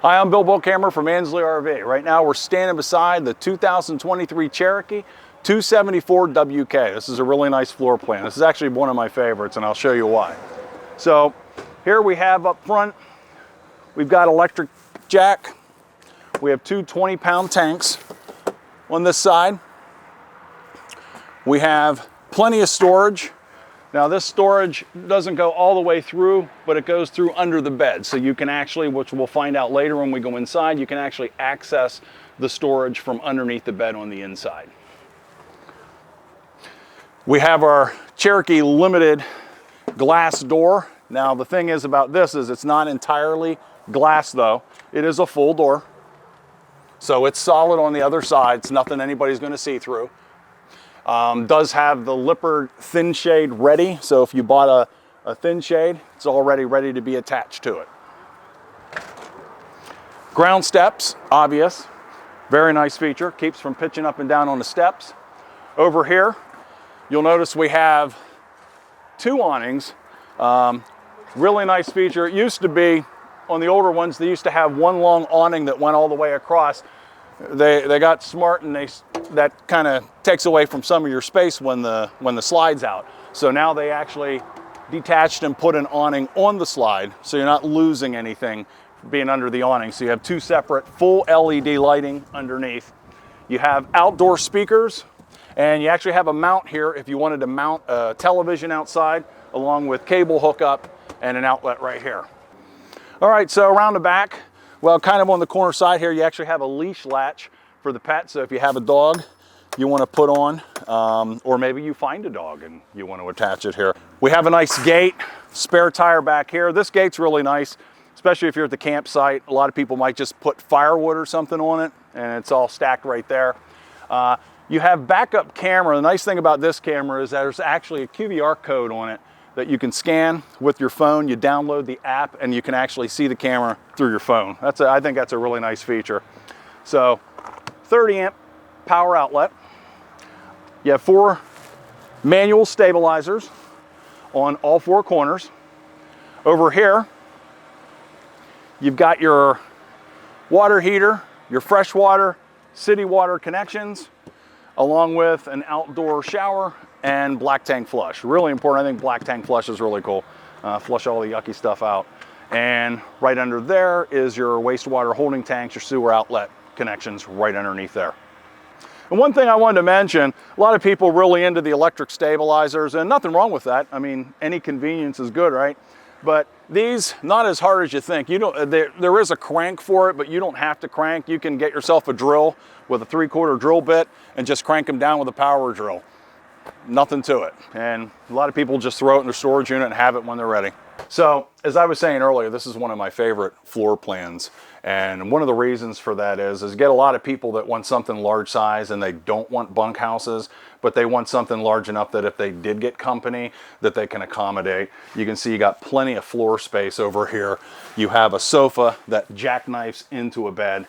Hi, I'm Bill Bookhammer from Ansley RV. Right now we're standing beside the 2023 Cherokee 274WK. This is a really nice floor plan. This is actually one of my favorites, and I'll show you why. So here we have up front, we've got electric jack. We have two 20-pound tanks on this side. We have plenty of storage. Now this storage doesn't go all the way through, but it goes through under the bed. So you can actually, which we'll find out later when we go inside, you can actually access the storage from underneath the bed on the inside. We have our Cherokee Limited glass door. Now the thing is about this is it's not entirely glass though. It is a full door. So it's solid on the other side. It's nothing anybody's gonna see through. Does have the Lippert thin shade ready, so if you bought a thin shade, it's already ready to be attached to it. Ground steps, obvious, very nice feature, keeps from pitching up and down on the steps. Over here, you'll notice we have two awnings. Really nice feature. It used to be, on the older ones, they used to have one long awning that went all the way across. They got smart and that kind of takes away from some of your space when the slide's out. So now they actually detached and put an awning on the slide, so you're not losing anything being under the awning. So you have two separate full LED lighting underneath. You have outdoor speakers, and you actually have a mount here if you wanted to mount a television outside, along with cable hookup and an outlet right here. All right, so around the back, well, kind of on the corner side here, you actually have a leash latch for the pet. So if you have a dog you want to put on, or maybe you find a dog and you want to attach it here. We have a nice gate, spare tire back here. This gate's really nice, especially if you're at the campsite. A lot of people might just put firewood or something on it, and it's all stacked right there. You have backup camera. The nice thing about this camera is that there's actually a QR code on it that you can scan with your phone. You download the app and you can actually see the camera through your phone. I think that's a really nice feature. So 30 amp power outlet. You have 4 manual stabilizers on all 4 corners. Over here, you've got your water heater, your freshwater, city water connections, along with an outdoor shower and black tank flush. Really important. I think black tank flush is really cool. Flush all the yucky stuff out. And right under there is your wastewater holding tanks, your sewer outlet connections right underneath there. And one thing I wanted to mention, a lot of people really into the electric stabilizers, and nothing wrong with that. I mean, any convenience is good, right? But these, not as hard as you think. There is a crank for it, but you don't have to crank. You can get yourself a drill with a 3/4 drill bit and just crank them down with a power drill. Nothing to it. And a lot of people just throw it in their storage unit and have it when they're ready. So, as I was saying earlier, this is one of my favorite floor plans. And one of the reasons for that is you get a lot of people that want something large size and they don't want bunkhouses, but they want something large enough that if they did get company, that they can accommodate. You can see you got plenty of floor space over here. You have a sofa that jackknifes into a bed.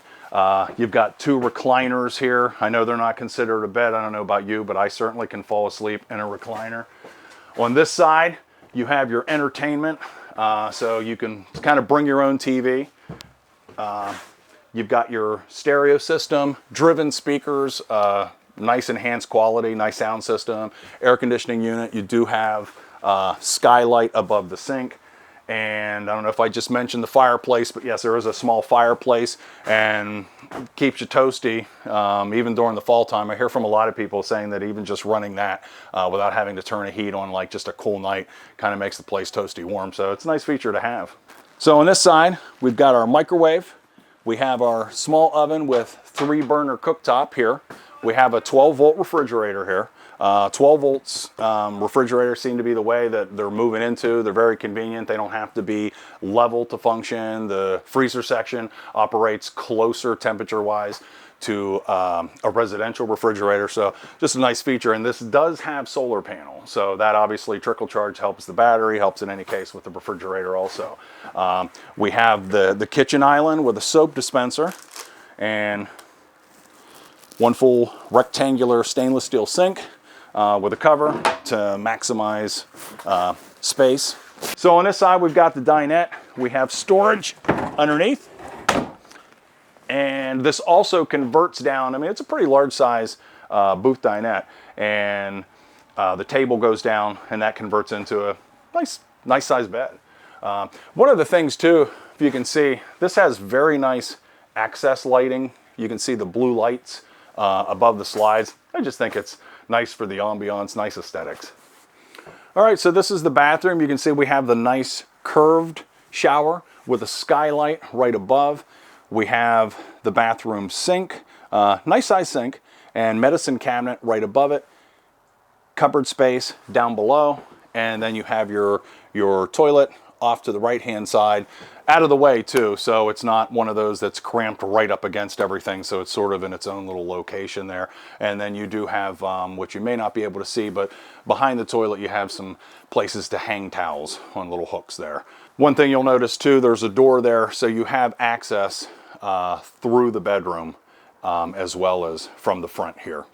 You've got 2 recliners here. I know they're not considered a bed. I don't know about you, but I certainly can fall asleep in a recliner. On this side, you have your entertainment, so you can kind of bring your own TV. You've got your stereo system, driven speakers, nice enhanced quality, nice sound system, air conditioning unit. You do have skylight above the sink. And I don't know if I just mentioned the fireplace, but yes, there is a small fireplace and keeps you toasty even during the fall time. I hear from a lot of people saying that even just running that without having to turn a heat on like just a cool night kind of makes the place toasty warm. So it's a nice feature to have. So on this side, we've got our microwave. We have our small oven with 3-burner cooktop here. We have a 12-volt refrigerator here. 12 volts refrigerators seem to be the way that they're moving into. They're very convenient. They don't have to be level to function. The freezer section operates closer temperature-wise to a residential refrigerator. So just a nice feature. And this does have solar panel. So that obviously trickle charge helps the battery, helps in any case with the refrigerator also. We have the kitchen island with a soap dispenser and one full rectangular stainless steel sink with a cover to maximize space. So on this side, we've got the dinette. We have storage underneath. And this also converts down. I mean, it's a pretty large size booth dinette, and the table goes down, and that converts into a nice size bed. One of the things too, if you can see, this has very nice access lighting. You can see the blue lights above the slides. I just think it's nice for the ambiance, nice aesthetics. All right, so this is the bathroom. You can see we have the nice curved shower with a skylight right above. We have the bathroom sink, nice size sink, and medicine cabinet right above it. Cupboard space down below, and then you have your toilet off to the right hand side, out of the way too, so it's not one of those that's cramped right up against everything, so it's sort of in its own little location there. And then you do have, which you may not be able to see, but behind the toilet you have some places to hang towels on little hooks there. One thing you'll notice too, there's a door there, so you have access through the bedroom as well as from the front here.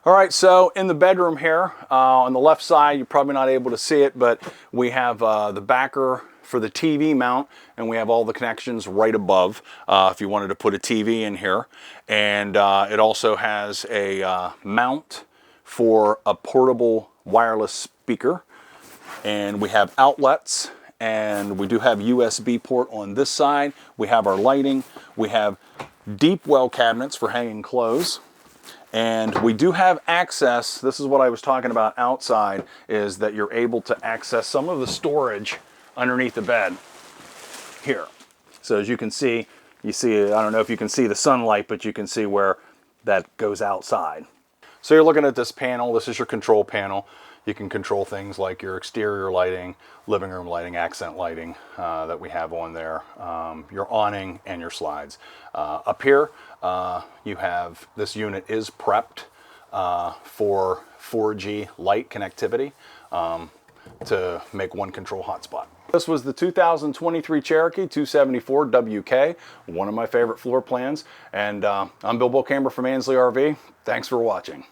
All right, so in the bedroom here, on the left side, you're probably not able to see it, but we have the backer for the TV mount, and we have all the connections right above if you wanted to put a TV in here. And it also has a mount for a portable wireless speaker. And we have outlets, and we do have USB port on this side. We have our lighting. We have deep well cabinets for hanging clothes. And we do have access, this is what I was talking about outside, is that you're able to access some of the storage underneath the bed here. So as you can see, I don't know if you can see the sunlight, but you can see where that goes outside. So you're looking at this panel, this is your control panel. You can control things like your exterior lighting, living room lighting, accent lighting that we have on there, your awning and your slides. Up here, you have, this unit is prepped for 4G light connectivity to make one control hotspot. This was the 2023 Cherokee 274WK, one of my favorite floor plans. And I'm Bill Camber from Ansley RV. Thanks for watching.